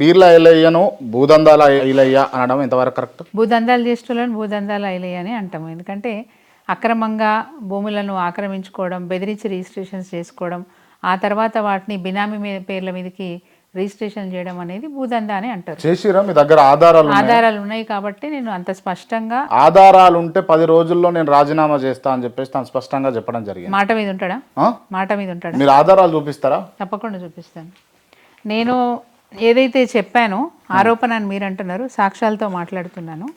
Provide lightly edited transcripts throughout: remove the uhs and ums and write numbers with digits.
బీర్ల ఐలయ్యను భూదందాల ఐలయ్య అనడం ఎంతవరకు కరెక్ట్? భూదందాలు చేసేటోళ్ళని భూదందాలు ఐలయ్య అని అంటాము. ఎందుకంటే అక్రమంగా భూములను ఆక్రమించుకోవడం, బెదిరించి రిజిస్ట్రేషన్స్ చేసుకోవడం, ఆ తర్వాత వాటిని బినామీ పేర్ల మీదకి రిజిస్ట్రేషన్ చేయడం అనేది భూదందా అని అంటారు. చేసిరా? మీ దగ్గర ఆధారాలు ఉన్నాయి కాబట్టి నేను అంత స్పష్టంగా, ఆధారాలు ఉంటే 10 రోజుల్లో నేను రాజీనామా చేస్తా అని చెప్పేసి తను స్పష్టంగా చెప్పడం జరిగింది. మాట మీద ఉంటాడా? మాట మీద ఉంటాడా? మీరు ఆధారాలు చూపిస్తారా? తప్పకుండా చూపిస్తాను. నేను ఏదైతే చెప్పానో ఆరోపణ అని మీరు అంటున్నారు, సాక్ష్యాలతో మాట్లాడుతున్నాను.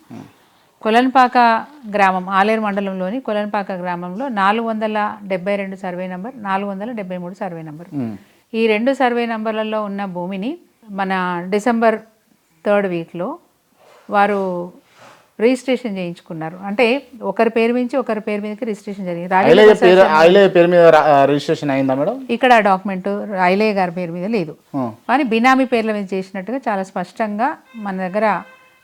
కొలన్పాక గ్రామం, ఆలేరు మండలంలోని కొలన్పాక గ్రామంలో 472 సర్వే నంబర్, 473 సర్వే నంబర్, ఈ 2 సర్వే నంబర్లలో ఉన్న భూమిని మన డిసెంబర్ 3rd వీక్లో వారు రిజిస్ట్రేషన్ చేయించుకున్నారు. అంటే ఒకరి పేరు నుంచి ఒకరి పేరు మీదకి రిజిస్ట్రేషన్ జరిగింది. పేరు మీద రిజిస్ట్రేషన్ అయిందా మేడం? ఇక్కడ డాక్యుమెంట్ ఐలయ్య గారి పేరు మీద లేదు, కానీ బినామీ పేర్ల మీద చేసినట్టుగా చాలా స్పష్టంగా మన దగ్గర,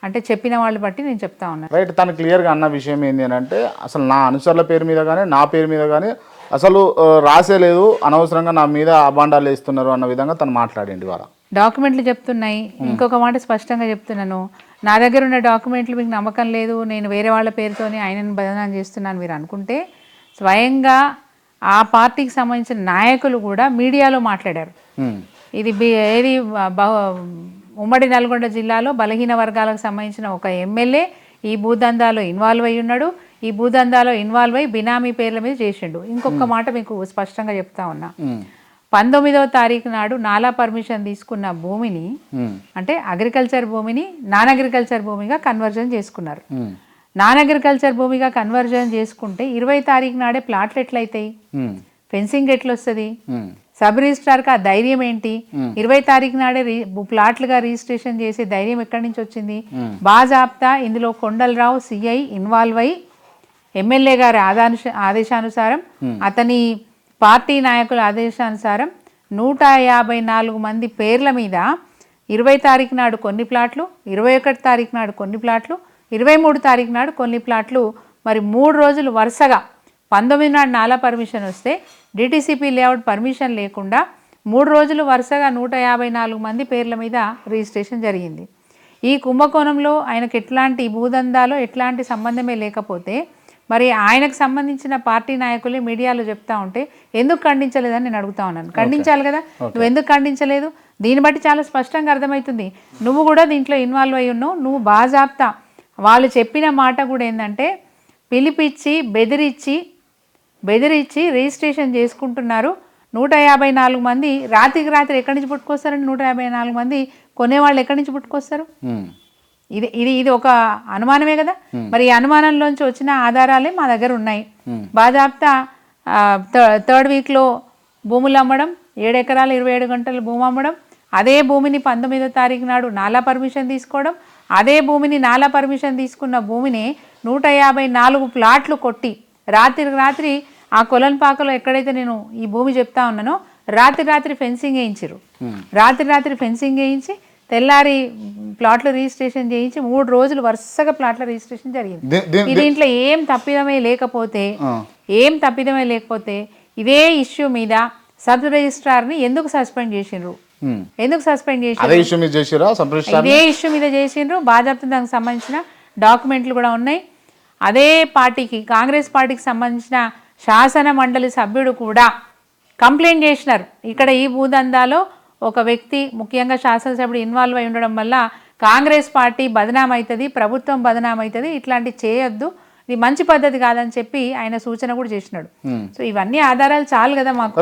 అంటే చెప్పిన వాళ్ళు బట్టి నేను చెప్తా ఉన్నాను. రైట్. తను క్లియర్గా అన్న విషయం ఏంటి అని అంటే, అసలు నా అనుచరుల పేరు మీద కానీ నా పేరు మీద కానీ అసలు రాసే లేదు, అనవసరంగా నా మీద అబాండాలు వేస్తున్నారు అన్న విధంగా తను మాట్లాడండి. వాళ్ళ డాక్యుమెంట్లు చెప్తున్నాయి. ఇంకొక మాట స్పష్టంగా చెప్తున్నాను, నా దగ్గర ఉన్న డాక్యుమెంట్లు మీకు నమ్మకం లేదు, నేను వేరే వాళ్ళ పేరుతోనే ఆయనను బదనాం చేస్తున్నాను మీరు అనుకుంటే, స్వయంగా ఆ పార్టీకి సంబంధించిన నాయకులు కూడా మీడియాలో మాట్లాడారు. ఇది ఏది ఉమ్మడి నల్గొండ జిల్లాలో బలహీన వర్గాలకు సంబంధించిన ఒక ఎమ్మెల్యే ఈ భూదందాలో ఇన్వాల్వ్ అయ్యి ఉన్నాడు. ఈ భూదందాలో ఇన్వాల్వ్ అయ్యి బినామీ పేర్ల మీద చేసిండు. ఇంకొక మాట మీకు స్పష్టంగా చెప్తా ఉన్నా, 19వ తారీఖు నాడు నాలా పర్మిషన్ తీసుకున్న భూమిని, అంటే అగ్రికల్చర్ భూమిని నాన్ అగ్రికల్చర్ భూమిగా కన్వర్జన్ చేసుకున్నారు. నాన్ అగ్రికల్చర్ భూమిగా కన్వర్జన్ చేసుకుంటే 20 తారీఖు నాడే ప్లాట్లు ఎట్లయితాయి, ఫెన్సింగ్ ఎట్లొస్తుంది, సబ్ రిజిస్ట్రార్కి ఆ ధైర్యం ఏంటి, 20 తారీఖు నాడే ప్లాట్లుగా రిజిస్ట్రేషన్ చేసే ధైర్యం ఎక్కడి నుంచి వచ్చింది? బాజాప్తా ఇందులో కొండలరావు సిఐ ఇన్వాల్వ్ అయ్యి ఎమ్మెల్యే గారి ఆదేశానుసారం, అతని పార్టీ నాయకుల ఆదేశానుసారం 154 మంది పేర్ల మీద 20 తారీఖు నాడు కొన్ని ప్లాట్లు, 21 తారీఖు నాడు కొన్ని ప్లాట్లు, 23 తారీఖు నాడు కొన్ని ప్లాట్లు, మరి 3 రోజులు వరుసగా 19 నాడు నాలా పర్మిషన్ వస్తే డిటిసిపి లేఅవుట్ పర్మిషన్ లేకుండా 3 రోజులు వరుసగా 154 మంది పేర్ల మీద రిజిస్ట్రేషన్ జరిగింది. ఈ కుంభకోణంలో ఆయనకు ఎట్లాంటి భూదందాలో ఎట్లాంటి సంబంధమే లేకపోతే, మరి ఆయనకు సంబంధించిన పార్టీ నాయకులే మీడియాలో చెప్తా ఉంటే ఎందుకు ఖండించలేదని నేను అడుగుతా ఉన్నాను. ఖండించాలి కదా, నువ్వు ఎందుకు ఖండించలేదు? దీన్ని బట్టి చాలా స్పష్టంగా అర్థమవుతుంది నువ్వు కూడా దీంట్లో ఇన్వాల్వ్ అయ్యి ఉన్నావు. నువ్వు బాజాప్తా వాళ్ళు చెప్పిన మాట కూడా ఏంటంటే, పిలిపించి బెదిరించి రిజిస్ట్రేషన్ చేసుకుంటున్నారు. 154 మంది రాత్రికి రాత్రి ఎక్కడి నుంచి పుట్టుకొస్తారండి? 154 మంది కొనేవాళ్ళు ఎక్కడి నుంచి పుట్టుకొస్తారు? ఇది ఒక అనుమానమే కదా. మరి ఈ అనుమానంలోంచి వచ్చిన ఆధారాలే మా దగ్గర ఉన్నాయి. బాజాప్తా 3rd వీక్లో భూములు అమ్మడం, 7 ఎకరాలు 27 గంటలు భూమి అమ్మడం, అదే భూమిని 19వ తారీఖు నాడు నాలా పర్మిషన్ తీసుకోవడం, అదే భూమిని నాలా పర్మిషన్ తీసుకున్న భూమిని 154 ప్లాట్లు కొట్టి రాత్రి ఆ కొలన్పాకలో ఎక్కడైతే నేను ఈ భూమి చెప్తా ఉన్నానో రాత్రి ఫెన్సింగ్ వేయించారు. రాత్రి ఫెన్సింగ్ వేయించి తెల్లారి ప్లాట్ల రిజిస్ట్రేషన్ చేయించి 3 రోజులు వరుసగా ప్లాట్ల రిజిస్ట్రేషన్ జరిగింది. దీంట్లో ఏం తప్పిదమే లేకపోతే ఇదే ఇష్యూ మీద సబ్ రిజిస్ట్రార్ని ఎందుకు సస్పెండ్ చేసిండ్రు? ఇదే ఇష్యూ మీద చేసిండ్రు. బాజాప్తా దానికి సంబంధించిన డాక్యుమెంట్లు కూడా ఉన్నాయి. అదే పార్టీకి, కాంగ్రెస్ పార్టీకి సంబంధించిన శాసన మండలి సభ్యుడు కూడా కంప్లైంట్ చేసినారు. ఇక్కడ ఈ భూదందాలో ఒక వ్యక్తి, ముఖ్యంగా శాసనసభ్యుడు ఇన్వాల్వ్ అయి ఉండడం వల్ల కాంగ్రెస్ పార్టీ బదనామవుతుంది, ప్రభుత్వం బదనామవుతుంది, ఇట్లాంటివి చేయొద్దు, ఇది మంచి పద్ధతి కాదని చెప్పి ఆయన సూచన కూడా చేసినాడు. సో ఇవన్నీ ఆధారాలు చాలు కదా మాకు.